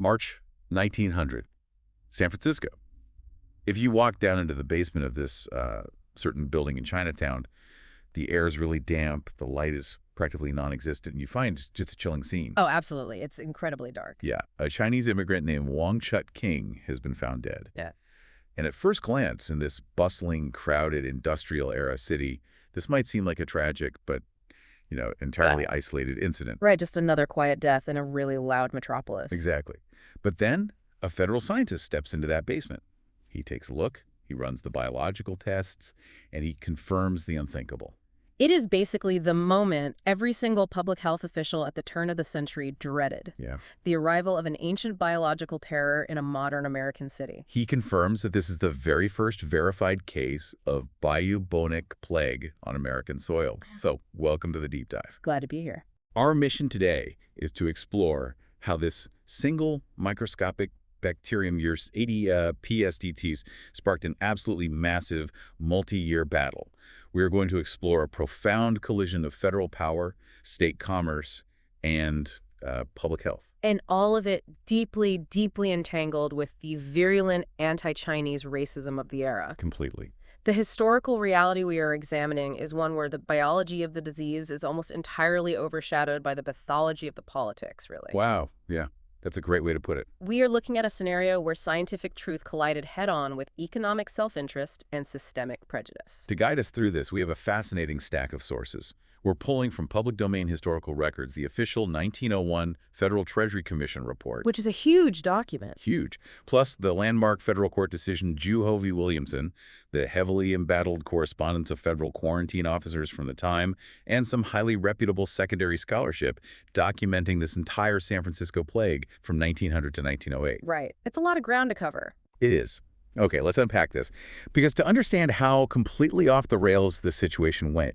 March 1900, San Francisco. If you walk down into the basement of this certain building in Chinatown, the air is really damp, the light is practically non-existent, and you find just a chilling scene. Oh, absolutely. It's incredibly dark. Yeah, a Chinese immigrant named Wong Chut-king has been found dead. Yeah. And at first glance, in this bustling, crowded, industrial-era city, this might seem like a tragic but, entirely isolated incident. Right, just another quiet death in a really loud metropolis. Exactly. But then a federal scientist steps into that basement. He takes a look, he runs the biological tests, and he confirms the unthinkable. It is basically the moment every single public health official at the turn of the century dreaded. Yeah. The arrival of an ancient biological terror in a modern American city. He confirms that this is the very first verified case of bubonic plague on American soil. So, welcome to the deep dive. Glad to be here. Our mission today is to explore how this single microscopic bacterium, your 80 PSDTs, sparked an absolutely massive multi-year battle. We are going to explore a profound collision of federal power, state commerce, and public health. And all of it deeply, deeply entangled with the virulent anti-Chinese racism of the era. Completely. The historical reality we are examining is one where the biology of the disease is almost entirely overshadowed by the pathology of the politics, really. Wow. Yeah. That's a great way to put it. We are looking at a scenario where scientific truth collided head-on with economic self-interest and systemic prejudice. To guide us through this, we have a fascinating stack of sources. We're pulling from public domain historical records, the official 1901 Federal Treasury Commission report. Which is a huge document. Huge. Plus the landmark federal court decision Juho v. Williamson, the heavily embattled correspondence of federal quarantine officers from the time, and some highly reputable secondary scholarship documenting this entire San Francisco plague from 1900 to 1908. Right. It's a lot of ground to cover. It is. Okay, let's unpack this. Because to understand how completely off the rails this situation went,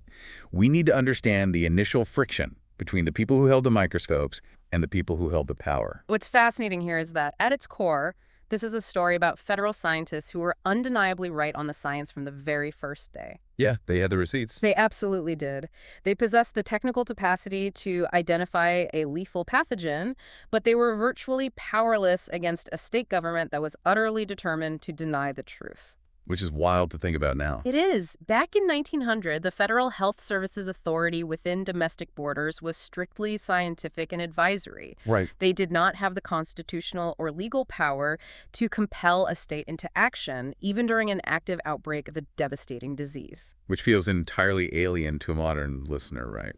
we need to understand the initial friction between the people who held the microscopes and the people who held the power. What's fascinating here is that, at its core, this is a story about federal scientists who were undeniably right on the science from the very first day. Yeah, they had the receipts. They absolutely did. They possessed the technical capacity to identify a lethal pathogen, but they were virtually powerless against a state government that was utterly determined to deny the truth. Which is wild to think about now. It is. Back in 1900, the Federal Health Services Authority within domestic borders was strictly scientific and advisory. Right. They did not have the constitutional or legal power to compel a state into action, even during an active outbreak of a devastating disease. Which feels entirely alien to a modern listener, right?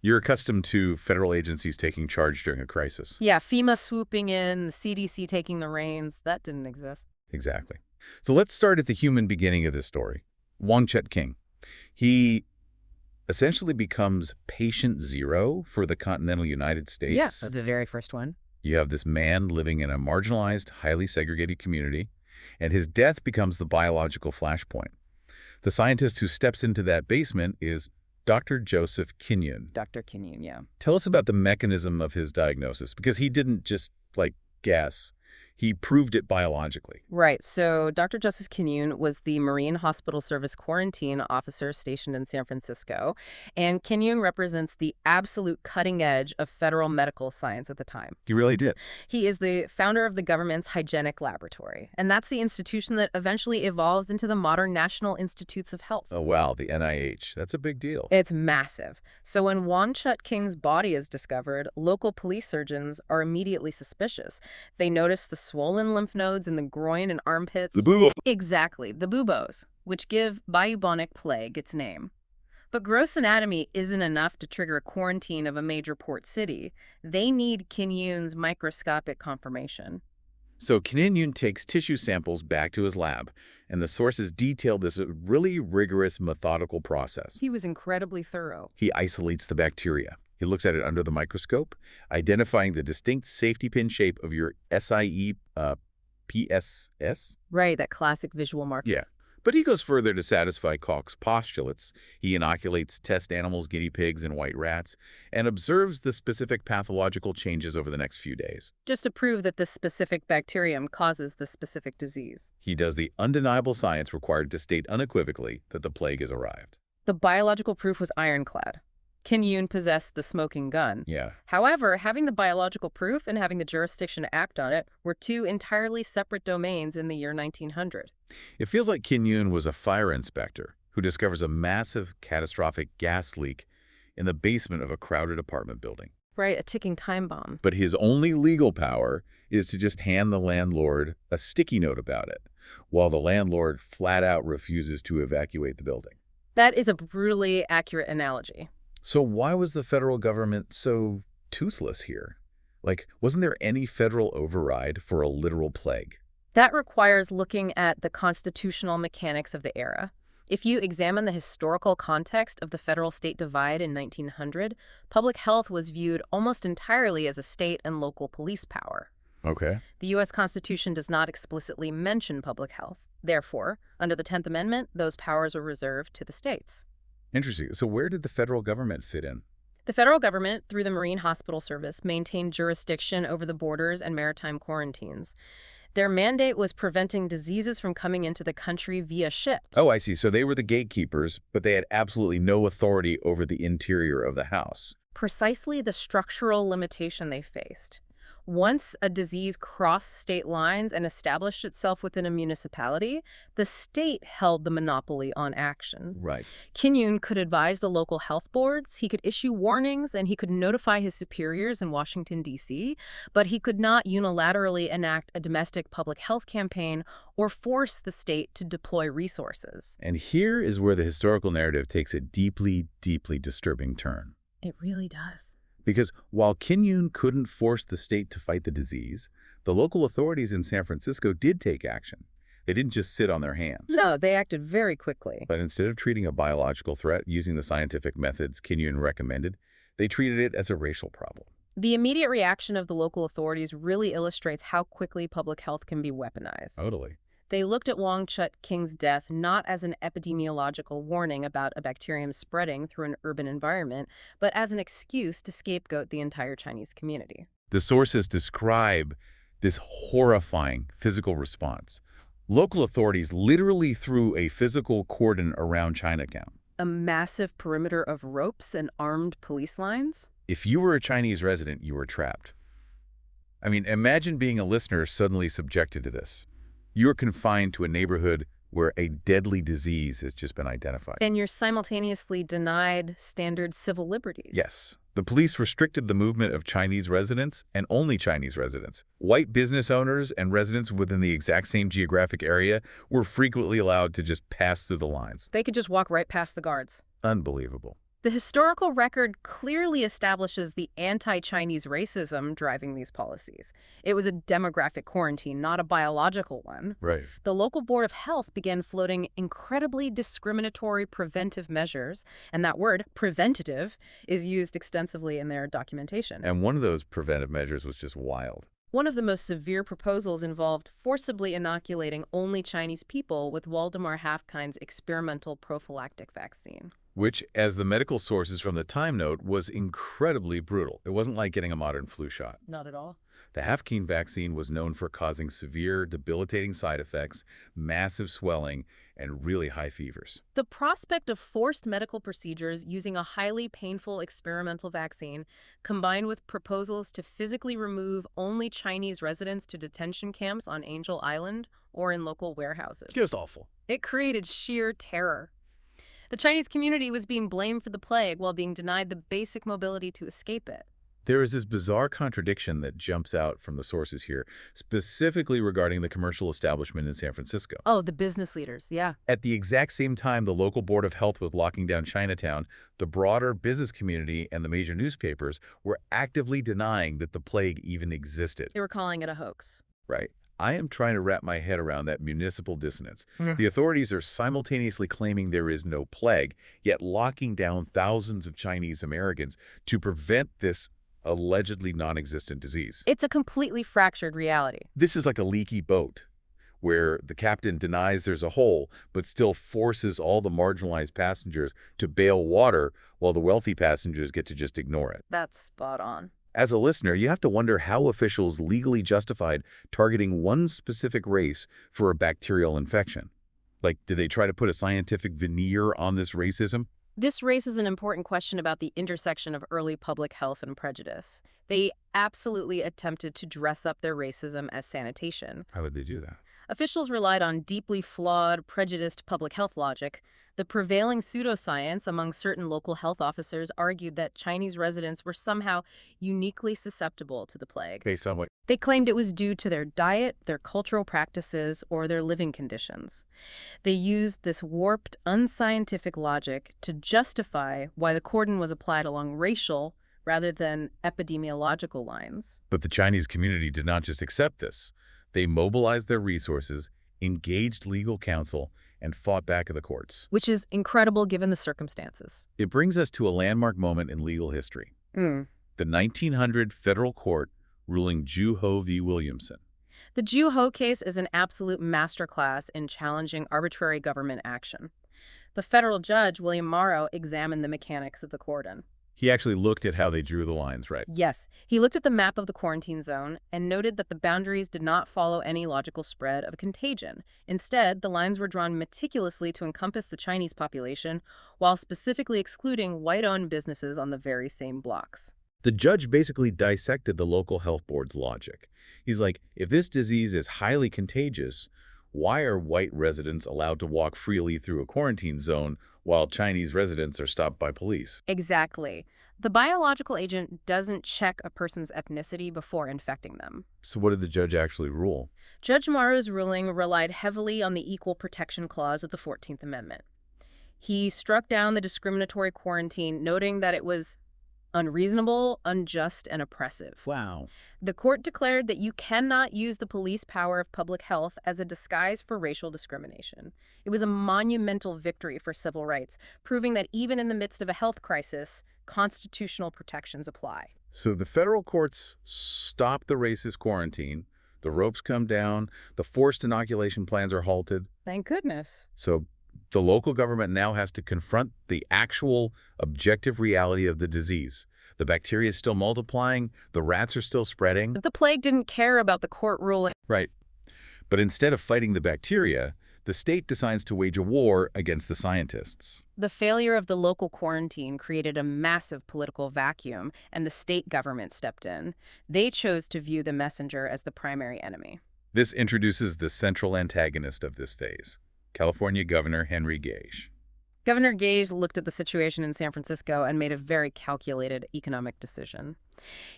You're accustomed to federal agencies taking charge during a crisis. Yeah, FEMA swooping in, the CDC taking the reins. That didn't exist. Exactly. So let's start at the human beginning of this story. Wong Chut-king. He essentially becomes patient zero for the continental United States. Yes, the very first one. You have this man living in a marginalized, highly segregated community, and his death becomes the biological flashpoint. The scientist who steps into that basement is Dr. Joseph Kinyoun. Dr. Kinyoun, yeah. Tell us about the mechanism of his diagnosis, because he didn't just, guess. He proved it biologically. Right. So Dr. Joseph Kinyoun was the Marine Hospital Service quarantine officer stationed in San Francisco. And Kinyoun represents the absolute cutting edge of federal medical science at the time. He really did. He is the founder of the government's Hygienic Laboratory. And that's the institution that eventually evolves into the modern National Institutes of Health. Oh, wow. The NIH. That's a big deal. It's massive. So when Wong Chut-king's body is discovered, local police surgeons are immediately suspicious. They notice the swollen lymph nodes in the groin and armpits. The bubo. Exactly, the buboes, which give bubonic plague its name. But gross anatomy isn't enough to trigger a quarantine of a major port city. They need Kinyoun's microscopic confirmation. So Kinyoun takes tissue samples back to his lab, and the sources detail this really rigorous, methodical process. He was incredibly thorough. He isolates the bacteria. He looks at it under the microscope, identifying the distinct safety pin shape of your SIE PSS. Right, that classic visual marker. Yeah. But he goes further to satisfy Koch's postulates. He inoculates test animals, guinea pigs, and white rats, and observes the specific pathological changes over the next few days. Just to prove that this specific bacterium causes the specific disease. He does the undeniable science required to state unequivocally that the plague has arrived. The biological proof was ironclad. Kinyoun possessed the smoking gun. Yeah. However, having the biological proof and having the jurisdiction to act on it were two entirely separate domains in the year 1900. It feels like Kinyoun was a fire inspector who discovers a massive, catastrophic gas leak in the basement of a crowded apartment building. Right, a ticking time bomb. But his only legal power is to just hand the landlord a sticky note about it, while the landlord flat out refuses to evacuate the building. That is a brutally accurate analogy. So why was the federal government so toothless here? Like, wasn't there any federal override for a literal plague? That requires looking at the constitutional mechanics of the era. If you examine the historical context of the federal-state divide in 1900, public health was viewed almost entirely as a state and local police power. Okay. The U.S. Constitution does not explicitly mention public health. Therefore, under the 10th Amendment, those powers were reserved to the states. Interesting. So where did the federal government fit in? The federal government, through the Marine Hospital Service, maintained jurisdiction over the borders and maritime quarantines. Their mandate was preventing diseases from coming into the country via ships. Oh, I see. So they were the gatekeepers, but they had absolutely no authority over the interior of the house. Precisely the structural limitation they faced. Once a disease crossed state lines and established itself within a municipality, the state held the monopoly on action. Right. Kinyoun could advise the local health boards, he could issue warnings, and he could notify his superiors in Washington, D.C., but he could not unilaterally enact a domestic public health campaign or force the state to deploy resources. And here is where the historical narrative takes a deeply, deeply disturbing turn. It really does. Because while Kinyoun couldn't force the state to fight the disease, the local authorities in San Francisco did take action. They didn't just sit on their hands. No, they acted very quickly. But instead of treating a biological threat using the scientific methods Kinyoun recommended, they treated it as a racial problem. The immediate reaction of the local authorities really illustrates how quickly public health can be weaponized. Totally. They looked at Wong Chut-King's death not as an epidemiological warning about a bacterium spreading through an urban environment, but as an excuse to scapegoat the entire Chinese community. The sources describe this horrifying physical response. Local authorities literally threw a physical cordon around Chinatown. A massive perimeter of ropes and armed police lines? If you were a Chinese resident, you were trapped. I mean, imagine being a listener suddenly subjected to this. You're confined to a neighborhood where a deadly disease has just been identified. And you're simultaneously denied standard civil liberties. Yes. The police restricted the movement of Chinese residents and only Chinese residents. White business owners and residents within the exact same geographic area were frequently allowed to just pass through the lines. They could just walk right past the guards. Unbelievable. The historical record clearly establishes the anti-Chinese racism driving these policies. It was a demographic quarantine, not a biological one. Right. The local board of health began floating incredibly discriminatory preventive measures, and that word, preventative, is used extensively in their documentation. And one of those preventive measures was just wild. One of the most severe proposals involved forcibly inoculating only Chinese people with Waldemar Haffkine's experimental prophylactic vaccine. Which, as the medical sources from the time note, was incredibly brutal. It wasn't like getting a modern flu shot. Not at all. The Haffkine vaccine was known for causing severe, debilitating side effects, massive swelling, and really high fevers. The prospect of forced medical procedures using a highly painful experimental vaccine, combined with proposals to physically remove only Chinese residents to detention camps on Angel Island or in local warehouses. Just awful. It created sheer terror. The Chinese community was being blamed for the plague while being denied the basic mobility to escape it. There is this bizarre contradiction that jumps out from the sources here, specifically regarding the commercial establishment in San Francisco. Oh, the business leaders, yeah. At the exact same time the local board of health was locking down Chinatown, the broader business community and the major newspapers were actively denying that the plague even existed. They were calling it a hoax. Right. I am trying to wrap my head around that municipal dissonance. The authorities are simultaneously claiming there is no plague, yet locking down thousands of Chinese Americans to prevent this allegedly non-existent disease. It's a completely fractured reality. This is like a leaky boat, where the captain denies there's a hole, but still forces all the marginalized passengers to bail water while the wealthy passengers get to just ignore it. That's spot on. As a listener, you have to wonder how officials legally justified targeting one specific race for a bacterial infection. Like, did they try to put a scientific veneer on this racism? This raises an important question about the intersection of early public health and prejudice. They absolutely attempted to dress up their racism as sanitation. How would they do that? Officials relied on deeply flawed, prejudiced public health logic. The prevailing pseudoscience among certain local health officers argued that Chinese residents were somehow uniquely susceptible to the plague. Based on what? They claimed it was due to their diet, their cultural practices, or their living conditions. They used this warped, unscientific logic to justify why the cordon was applied along racial rather than epidemiological lines. But the Chinese community did not just accept this. They mobilized their resources, engaged legal counsel, and fought back at the courts. Which is incredible given the circumstances. It brings us to a landmark moment in legal history. The 1900 federal court ruling Ju Ho v. Williamson. The Ju Ho case is an absolute masterclass in challenging arbitrary government action. The federal judge, William Morrow, examined the mechanics of the cordon. He actually looked at how they drew the lines, right? Yes, he looked at the map of the quarantine zone and noted that the boundaries did not follow any logical spread of contagion. Instead, the lines were drawn meticulously to encompass the Chinese population while specifically excluding white-owned businesses on the very same blocks. The judge basically dissected the local health board's logic. He's like, if this disease is highly contagious, why are white residents allowed to walk freely through a quarantine zone while Chinese residents are stopped by police? Exactly. The biological agent doesn't check a person's ethnicity before infecting them. So what did the judge actually rule? Judge Morrow's ruling relied heavily on the Equal Protection Clause of the 14th Amendment. He struck down the discriminatory quarantine, noting that it was unreasonable, unjust, and oppressive. Wow. The court declared that you cannot use the police power of public health as a disguise for racial discrimination. It was a monumental victory for civil rights, proving that even in the midst of a health crisis, constitutional protections apply. So the federal courts stop the racist quarantine, the ropes come down, the forced inoculation plans are halted. Thank goodness. So the local government now has to confront the actual objective reality of the disease. The bacteria is still multiplying, the rats are still spreading. The plague didn't care about the court ruling. Right. But instead of fighting the bacteria, the state decides to wage a war against the scientists. The failure of the local quarantine created a massive political vacuum, and the state government stepped in. They chose to view the messenger as the primary enemy. This introduces the central antagonist of this phase, California Governor Henry Gage. Governor Gage looked at the situation in San Francisco and made a very calculated economic decision.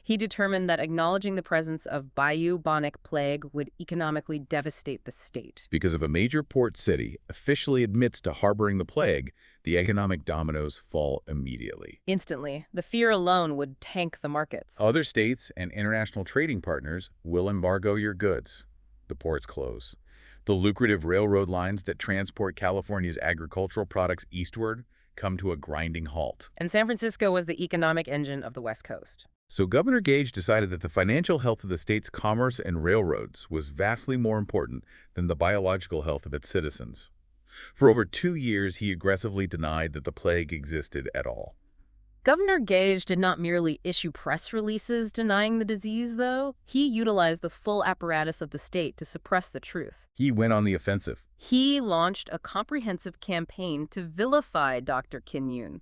He determined that acknowledging the presence of bubonic plague would economically devastate the state. Because if a major port city officially admits to harboring the plague, the economic dominoes fall immediately. Instantly, the fear alone would tank the markets. Other states and international trading partners will embargo your goods. The ports close. The lucrative railroad lines that transport California's agricultural products eastward come to a grinding halt. And San Francisco was the economic engine of the West Coast. So Governor Gage decided that the financial health of the state's commerce and railroads was vastly more important than the biological health of its citizens. For over 2 years, he aggressively denied that the plague existed at all. Governor Gage did not merely issue press releases denying the disease, though. He utilized the full apparatus of the state to suppress the truth. He went on the offensive. He launched a comprehensive campaign to vilify Dr. Kinyoun.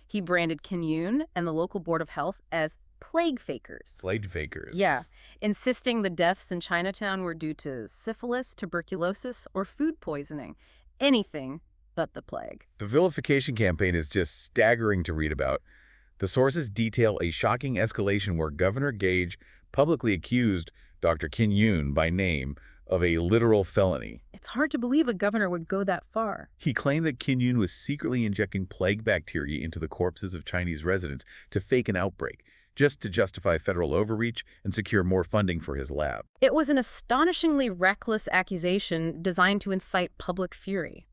He branded Kinyoun and the local Board of Health as plague fakers. Plague fakers. Yeah, insisting the deaths in Chinatown were due to syphilis, tuberculosis, or food poisoning. Anything but the plague. The vilification campaign is just staggering to read about. The sources detail a shocking escalation where Governor Gage publicly accused Dr. Kinyoun by name of a literal felony. It's hard to believe a governor would go that far. He claimed that Kinyoun was secretly injecting plague bacteria into the corpses of Chinese residents to fake an outbreak, just to justify federal overreach and secure more funding for his lab. It was an astonishingly reckless accusation designed to incite public fury.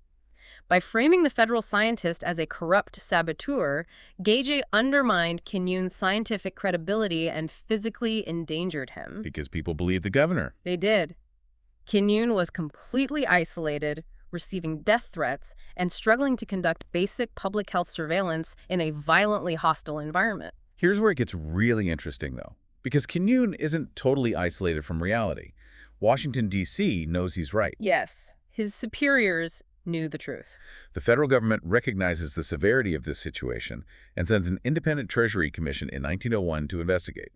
By framing the federal scientist as a corrupt saboteur, Gage undermined Kinyoun's scientific credibility and physically endangered him. Because people believed the governor. They did. Kinyoun was completely isolated, receiving death threats, and struggling to conduct basic public health surveillance in a violently hostile environment. Here's where it gets really interesting, though, because Kinyoun isn't totally isolated from reality. Washington, D.C. knows he's right. Yes. His superiors, knew the truth. The federal government recognizes the severity of this situation and sends an independent Treasury Commission in 1901 to investigate.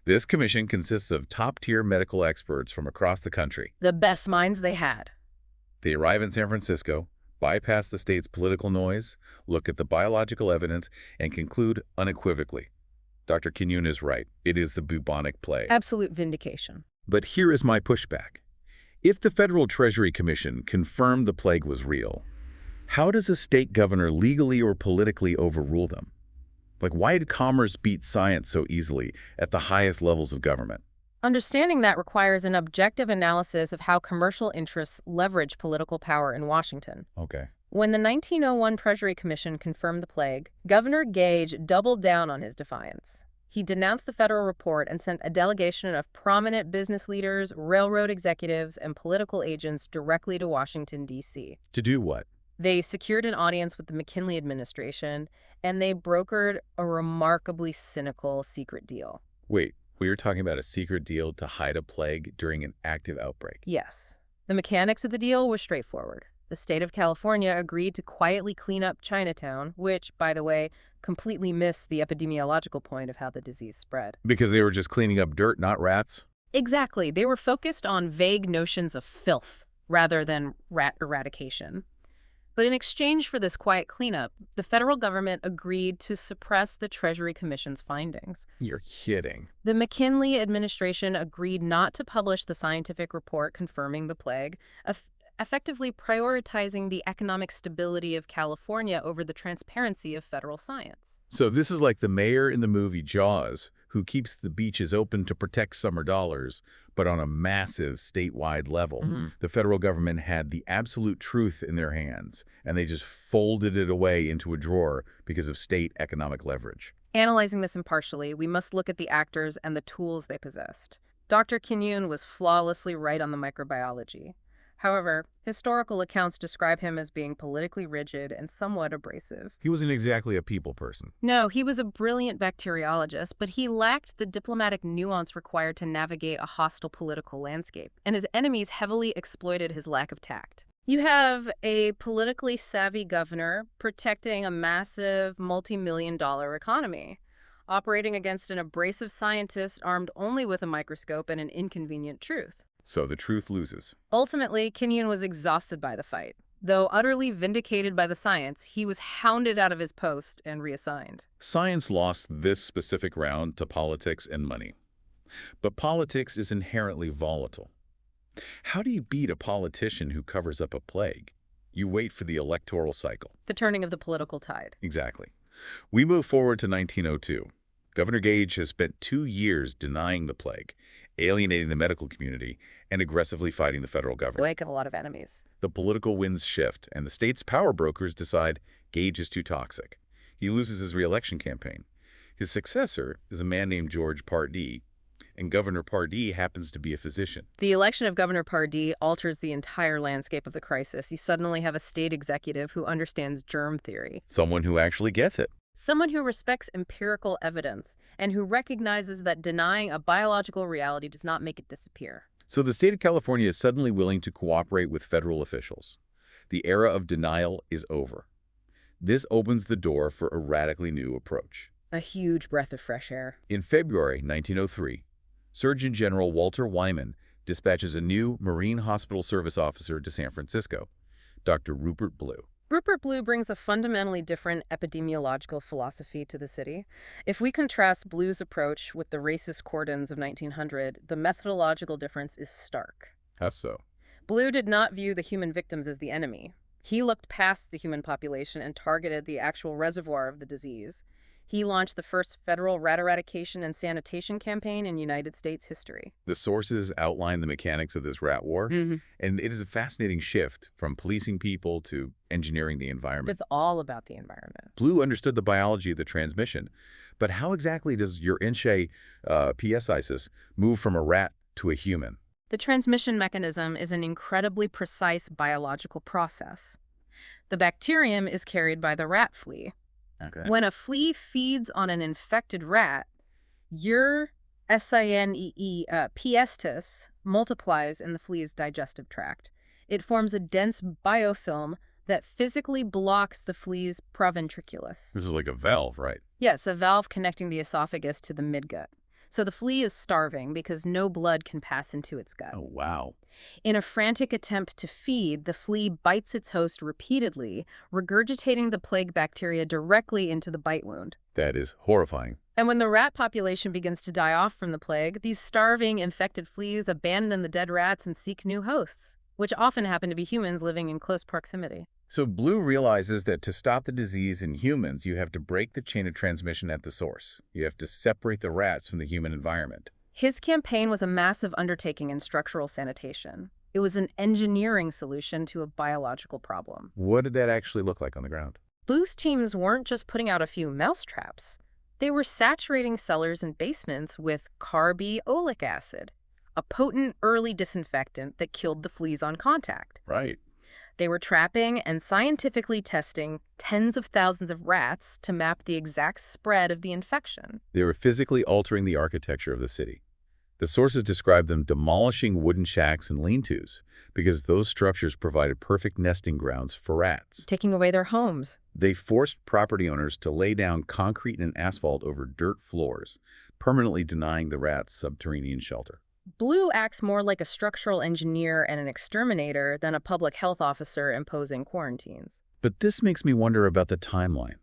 This commission consists of top-tier medical experts from across the country. The best minds they had. They arrive in San Francisco, bypass the state's political noise, look at the biological evidence, and conclude unequivocally. Dr. Kinyoun is right. It is the bubonic plague. Absolute vindication. But here is my pushback. If the Federal Treasury Commission confirmed the plague was real, how does a state governor legally or politically overrule them? Like, why did commerce beat science so easily at the highest levels of government? Understanding that requires an objective analysis of how commercial interests leverage political power in Washington. Okay. When the 1901 Treasury Commission confirmed the plague, Governor Gage doubled down on his defiance. He denounced the federal report and sent a delegation of prominent business leaders, railroad executives, and political agents directly to Washington, D.C. To do what? They secured an audience with the McKinley administration, and they brokered a remarkably cynical secret deal. Wait, we were talking about a secret deal to hide a plague during an active outbreak. Yes. The mechanics of the deal were straightforward. The state of California agreed to quietly clean up Chinatown, which, by the way, completely missed the epidemiological point of how the disease spread. Because they were just cleaning up dirt, not rats? Exactly. They were focused on vague notions of filth rather than rat eradication. But in exchange for this quiet cleanup, the federal government agreed to suppress the Treasury Commission's findings. You're kidding. The McKinley administration agreed not to publish the scientific report confirming the plague, effectively prioritizing the economic stability of California over the transparency of federal science. So this is like the mayor in the movie Jaws, who keeps the beaches open to protect summer dollars, but on a massive statewide level. The federal government had the absolute truth in their hands, and they just folded it away into a drawer because of state economic leverage. Analyzing this impartially, we must look at the actors and the tools they possessed. Dr. Kinyoun was flawlessly right on the microbiology. However, historical accounts describe him as being politically rigid and somewhat abrasive. He wasn't exactly a people person. No, he was a brilliant bacteriologist, but he lacked the diplomatic nuance required to navigate a hostile political landscape, and his enemies heavily exploited his lack of tact. You have a politically savvy governor protecting a massive multi-million-dollar economy, operating against an abrasive scientist armed only with a microscope and an inconvenient truth. So the truth loses. Ultimately, Kinyoun was exhausted by the fight. Though utterly vindicated by the science, he was hounded out of his post and reassigned. Science lost this specific round to politics and money. But politics is inherently volatile. How do you beat a politician who covers up a plague? You wait for the electoral cycle. The turning of the political tide. Exactly. We move forward to 1902. Governor Gage has spent 2 years denying the plague, alienating the medical community, and aggressively fighting the federal government. Wake up a lot of enemies. The political winds shift, and the state's power brokers decide Gage is too toxic. He loses his re-election campaign. His successor is a man named George Pardee, and Governor Pardee happens to be a physician. The election of Governor Pardee alters the entire landscape of the crisis. You suddenly have a state executive who understands germ theory. Someone who actually gets it. Someone who respects empirical evidence and who recognizes that denying a biological reality does not make it disappear. So the state of California is suddenly willing to cooperate with federal officials. The era of denial is over. This opens the door for a radically new approach. A huge breath of fresh air. In February 1903, Surgeon General Walter Wyman dispatches a new Marine Hospital Service officer to San Francisco, Dr. Rupert Blue. Rupert Blue brings a fundamentally different epidemiological philosophy to the city. If we contrast Blue's approach with the racist cordons of 1900, the methodological difference is stark. How so? Blue did not view the human victims as the enemy. He looked past the human population and targeted the actual reservoir of the disease. He launched the first federal rat-eradication and sanitation campaign in United States history. The sources outline the mechanics of this rat war, and it is a fascinating shift from policing people to engineering the environment. It's all about the environment. Blue understood the biology of the transmission, but how exactly does your Inche PSIsis move from a rat to a human? The transmission mechanism is an incredibly precise biological process. The bacterium is carried by the rat flea. Okay. When a flea feeds on an infected rat, your SINEE pestis multiplies in the flea's digestive tract. It forms a dense biofilm that physically blocks the flea's proventriculus. This is like a valve, right? Yes, a valve connecting the esophagus to the midgut. So the flea is starving because no blood can pass into its gut. Oh, wow. In a frantic attempt to feed, the flea bites its host repeatedly, regurgitating the plague bacteria directly into the bite wound. That is horrifying. And when the rat population begins to die off from the plague, these starving, infected fleas abandon the dead rats and seek new hosts, which often happen to be humans living in close proximity. So Blue realizes that to stop the disease in humans, you have to break the chain of transmission at the source. You have to separate the rats from the human environment. His campaign was a massive undertaking in structural sanitation. It was an engineering solution to a biological problem. What did that actually look like on the ground? Blue's teams weren't just putting out a few mousetraps. They were saturating cellars and basements with carbiolic acid, a potent early disinfectant that killed the fleas on contact. Right. They were trapping and scientifically testing tens of thousands of rats to map the exact spread of the infection. They were physically altering the architecture of the city. The sources describe them demolishing wooden shacks and lean-tos because those structures provided perfect nesting grounds for rats. Taking away their homes. They forced property owners to lay down concrete and asphalt over dirt floors, permanently denying the rats subterranean shelter. Blue acts more like a structural engineer and an exterminator than a public health officer imposing quarantines. But this makes me wonder about the timeline.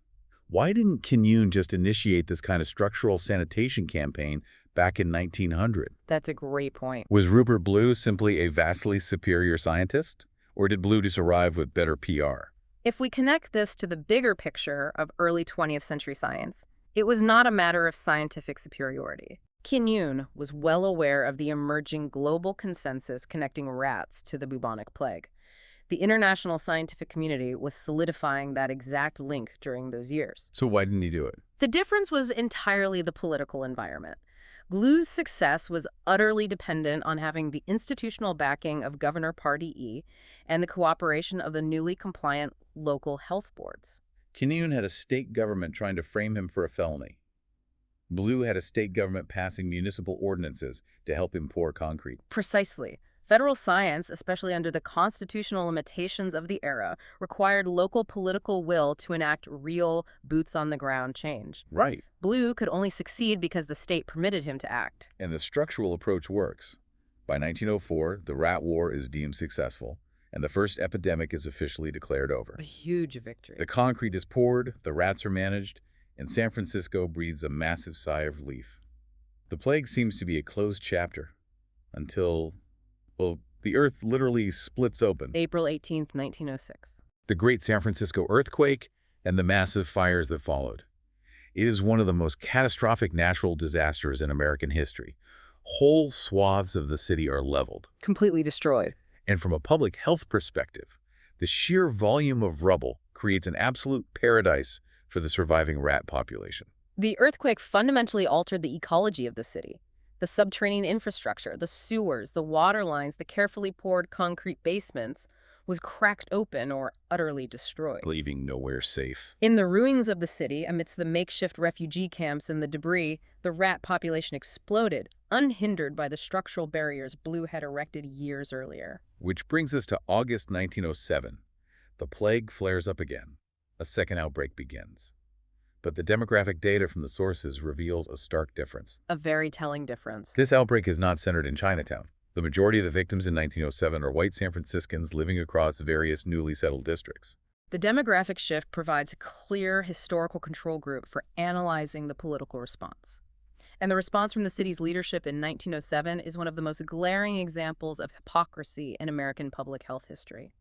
Why didn't Kinyoun just initiate this kind of structural sanitation campaign back in 1900? That's a great point. Was Rupert Blue simply a vastly superior scientist? Or did Blue just arrive with better PR? If we connect this to the bigger picture of early 20th century science, it was not a matter of scientific superiority. Kinyoun was well aware of the emerging global consensus connecting rats to the bubonic plague. The international scientific community was solidifying that exact link during those years. So why didn't he do it? The difference was entirely the political environment. Blue's success was utterly dependent on having the institutional backing of Governor Party E and the cooperation of the newly compliant local health boards. Kinyoun had a state government trying to frame him for a felony. Blue had a state government passing municipal ordinances to help him pour concrete. Precisely. Federal science, especially under the constitutional limitations of the era, required local political will to enact real boots-on-the-ground change. Right. Blue could only succeed because the state permitted him to act. And the structural approach works. By 1904, the rat war is deemed successful, and the first epidemic is officially declared over. A huge victory. The concrete is poured, the rats are managed, and San Francisco breathes a massive sigh of relief. The plague seems to be a closed chapter until, well, the earth literally splits open. April 18, 1906. The Great San Francisco earthquake and the massive fires that followed. It is one of the most catastrophic natural disasters in American history. Whole swaths of the city are leveled. Completely destroyed. And from a public health perspective, the sheer volume of rubble creates an absolute paradise for the surviving rat population. The earthquake fundamentally altered the ecology of the city. The subterranean infrastructure, the sewers, the water lines, the carefully poured concrete basements was cracked open or utterly destroyed. Leaving nowhere safe. In the ruins of the city, amidst the makeshift refugee camps and the debris, the rat population exploded, unhindered by the structural barriers Blue had erected years earlier. Which brings us to August 1907. The plague flares up again. A second outbreak begins. But the demographic data from the sources reveals a stark difference. A very telling difference. This outbreak is not centered in Chinatown. The majority of the victims in 1907 are white San Franciscans living across various newly settled districts. The demographic shift provides a clear historical control group for analyzing the political response. And the response from the city's leadership in 1907 is one of the most glaring examples of hypocrisy in American public health history.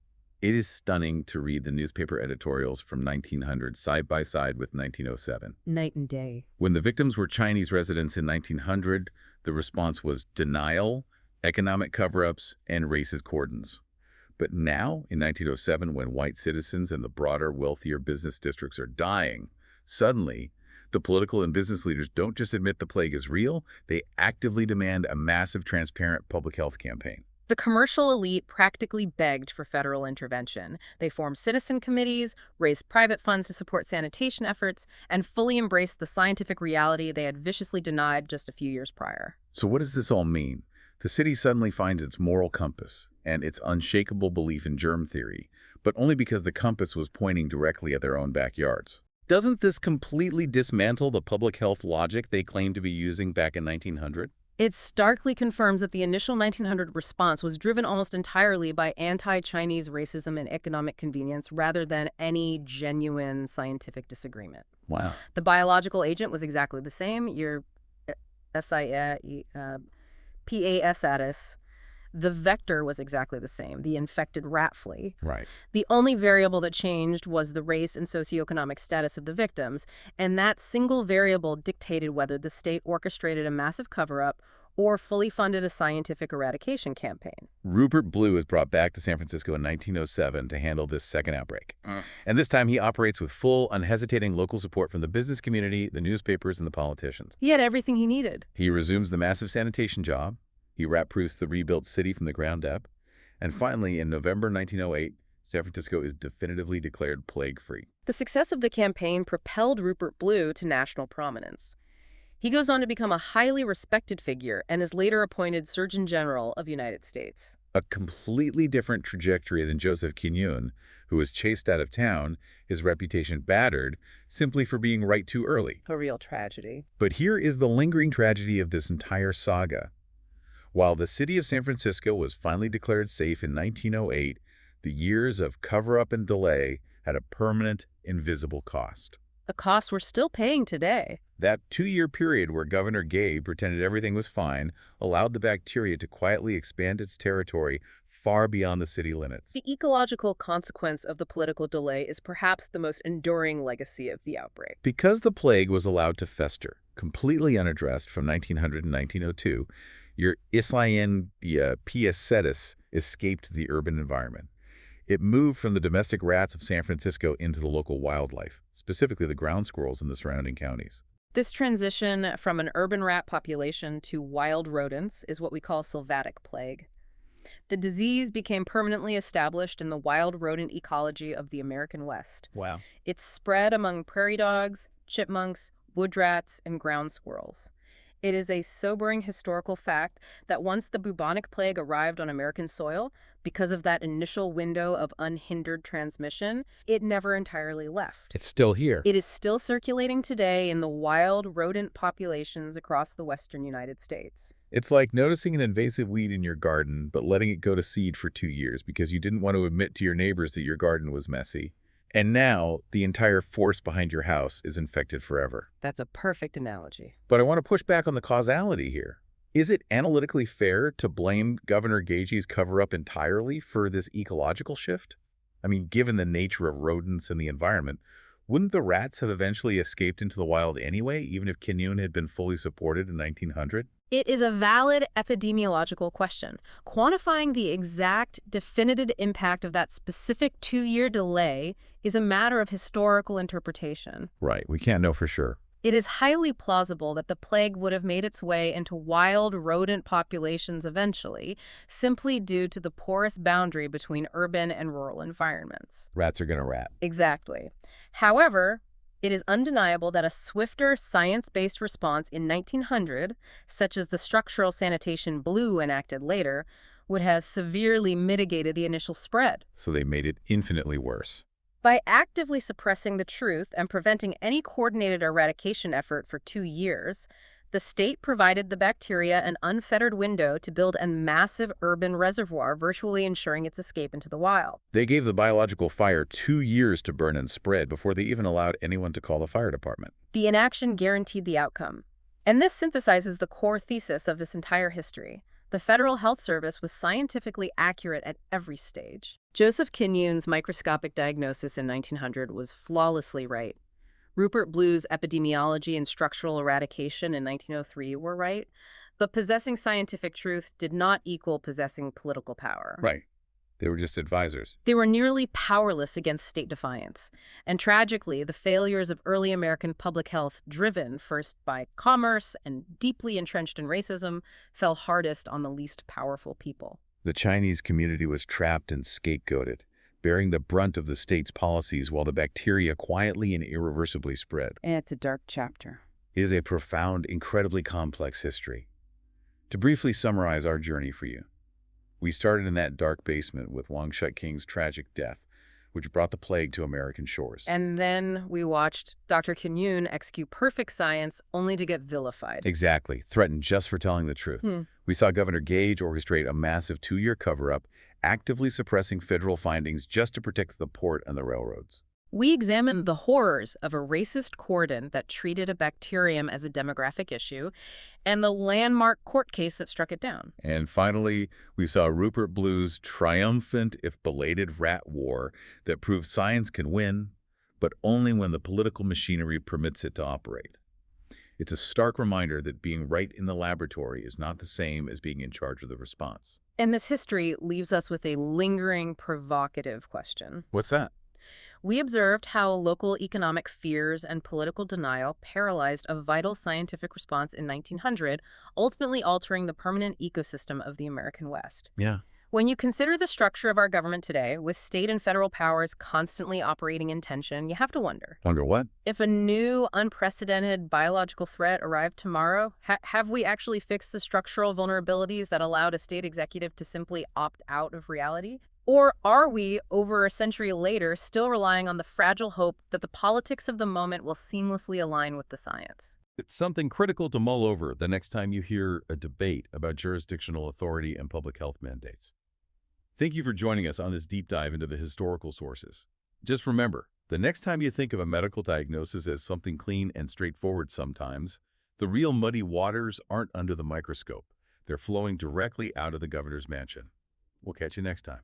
It is stunning to read the newspaper editorials from 1900 side by side with 1907. Night and day. When the victims were Chinese residents in 1900, the response was denial, economic cover-ups, and racist cordons. But now, in 1907, when white citizens and the broader, wealthier business districts are dying, suddenly, the political and business leaders don't just admit the plague is real, they actively demand a massive, transparent public health campaign. The commercial elite practically begged for federal intervention. They formed citizen committees, raised private funds to support sanitation efforts, and fully embraced the scientific reality they had viciously denied just a few years prior. So what does this all mean? The city suddenly finds its moral compass and its unshakable belief in germ theory, but only because the compass was pointing directly at their own backyards. Doesn't this completely dismantle the public health logic they claimed to be using back in 1900? It starkly confirms that the initial 1900 response was driven almost entirely by anti-Chinese racism and economic convenience rather than any genuine scientific disagreement. Wow. The biological agent was exactly the same, your PAS. The vector was exactly the same, the infected rat flea. Right. The only variable that changed was the race and socioeconomic status of the victims, and that single variable dictated whether the state orchestrated a massive cover-up or fully funded a scientific eradication campaign. Rupert Blue was brought back to San Francisco in 1907 to handle this second outbreak. And this time he operates with full, unhesitating local support from the business community, the newspapers, and the politicians. He had everything he needed. He resumes the massive sanitation job. He rat-proofs the rebuilt city from the ground up. And finally, in November 1908, San Francisco is definitively declared plague-free. The success of the campaign propelled Rupert Blue to national prominence. He goes on to become a highly respected figure and is later appointed Surgeon General of the United States. A completely different trajectory than Joseph Kinyoun, who was chased out of town, his reputation battered, simply for being right too early. A real tragedy. But here is the lingering tragedy of this entire saga. While the city of San Francisco was finally declared safe in 1908, the years of cover-up and delay had a permanent, invisible cost. A cost we're still paying today. That 2-year period where Governor Gage pretended everything was fine allowed the bacteria to quietly expand its territory far beyond the city limits. The ecological consequence of the political delay is perhaps the most enduring legacy of the outbreak. Because the plague was allowed to fester, completely unaddressed from 1900 to 1902, your Escherichia pestis escaped the urban environment. It moved from the domestic rats of San Francisco into the local wildlife, specifically the ground squirrels in the surrounding counties. This transition from an urban rat population to wild rodents is what we call sylvatic plague. The disease became permanently established in the wild rodent ecology of the American West. Wow. It spread among prairie dogs, chipmunks, wood rats, and ground squirrels. It is a sobering historical fact that once the bubonic plague arrived on American soil, because of that initial window of unhindered transmission, it never entirely left. It's still here. It is still circulating today in the wild rodent populations across the western United States. It's like noticing an invasive weed in your garden, but letting it go to seed for 2 years because you didn't want to admit to your neighbors that your garden was messy. And now, the entire forest behind your house is infected forever. That's a perfect analogy. But I want to push back on the causality here. Is it analytically fair to blame Governor Gage's cover-up entirely for this ecological shift? I mean, given the nature of rodents and the environment, wouldn't the rats have eventually escaped into the wild anyway, even if Kinyoun had been fully supported in 1900? It is a valid epidemiological question. Quantifying the exact, definitive impact of that specific 2-year delay is a matter of historical interpretation. Right, we can't know for sure. It is highly plausible that the plague would have made its way into wild rodent populations eventually, simply due to the porous boundary between urban and rural environments. Rats are gonna rat. Exactly. However, it is undeniable that a swifter science-based response in 1900, such as the structural sanitation Blue enacted later, would have severely mitigated the initial spread. So they made it infinitely worse. By actively suppressing the truth and preventing any coordinated eradication effort for 2 years, the state provided the bacteria an unfettered window to build a massive urban reservoir, virtually ensuring its escape into the wild. They gave the biological fire 2 years to burn and spread before they even allowed anyone to call the fire department. The inaction guaranteed the outcome. And this synthesizes the core thesis of this entire history. The Federal Health Service was scientifically accurate at every stage. Joseph Kinyoun's microscopic diagnosis in 1900 was flawlessly right. Rupert Blue's epidemiology and structural eradication in 1903 were right, but possessing scientific truth did not equal possessing political power. Right. They were just advisors. They were nearly powerless against state defiance. And tragically, the failures of early American public health, driven first by commerce and deeply entrenched in racism, fell hardest on the least powerful people. The Chinese community was trapped and scapegoated, bearing the brunt of the state's policies while the bacteria quietly and irreversibly spread. And it's a dark chapter. It is a profound, incredibly complex history. To briefly summarize our journey for you, we started in that dark basement with Wang Shut-King's tragic death, which brought the plague to American shores. And then we watched Dr. Kinyoun execute perfect science only to get vilified. Exactly, threatened just for telling the truth. We saw Governor Gage orchestrate a massive 2-year cover-up, actively suppressing federal findings just to protect the port and the railroads. We examined the horrors of a racist cordon that treated a bacterium as a demographic issue and the landmark court case that struck it down. And finally, we saw Rupert Blue's triumphant, if belated, rat war that proved science can win, but only when the political machinery permits it to operate. It's a stark reminder that being right in the laboratory is not the same as being in charge of the response. And this history leaves us with a lingering, provocative question. What's that? We observed how local economic fears and political denial paralyzed a vital scientific response in 1900, ultimately altering the permanent ecosystem of the American West. Yeah. When you consider the structure of our government today, with state and federal powers constantly operating in tension, you have to wonder. Wonder what? If a new, unprecedented biological threat arrived tomorrow, have we actually fixed the structural vulnerabilities that allowed a state executive to simply opt out of reality? Or are we, over a century later, still relying on the fragile hope that the politics of the moment will seamlessly align with the science? It's something critical to mull over the next time you hear a debate about jurisdictional authority and public health mandates. Thank you for joining us on this deep dive into the historical sources. Just remember, the next time you think of a medical diagnosis as something clean and straightforward sometimes, the real muddy waters aren't under the microscope. They're flowing directly out of the governor's mansion. We'll catch you next time.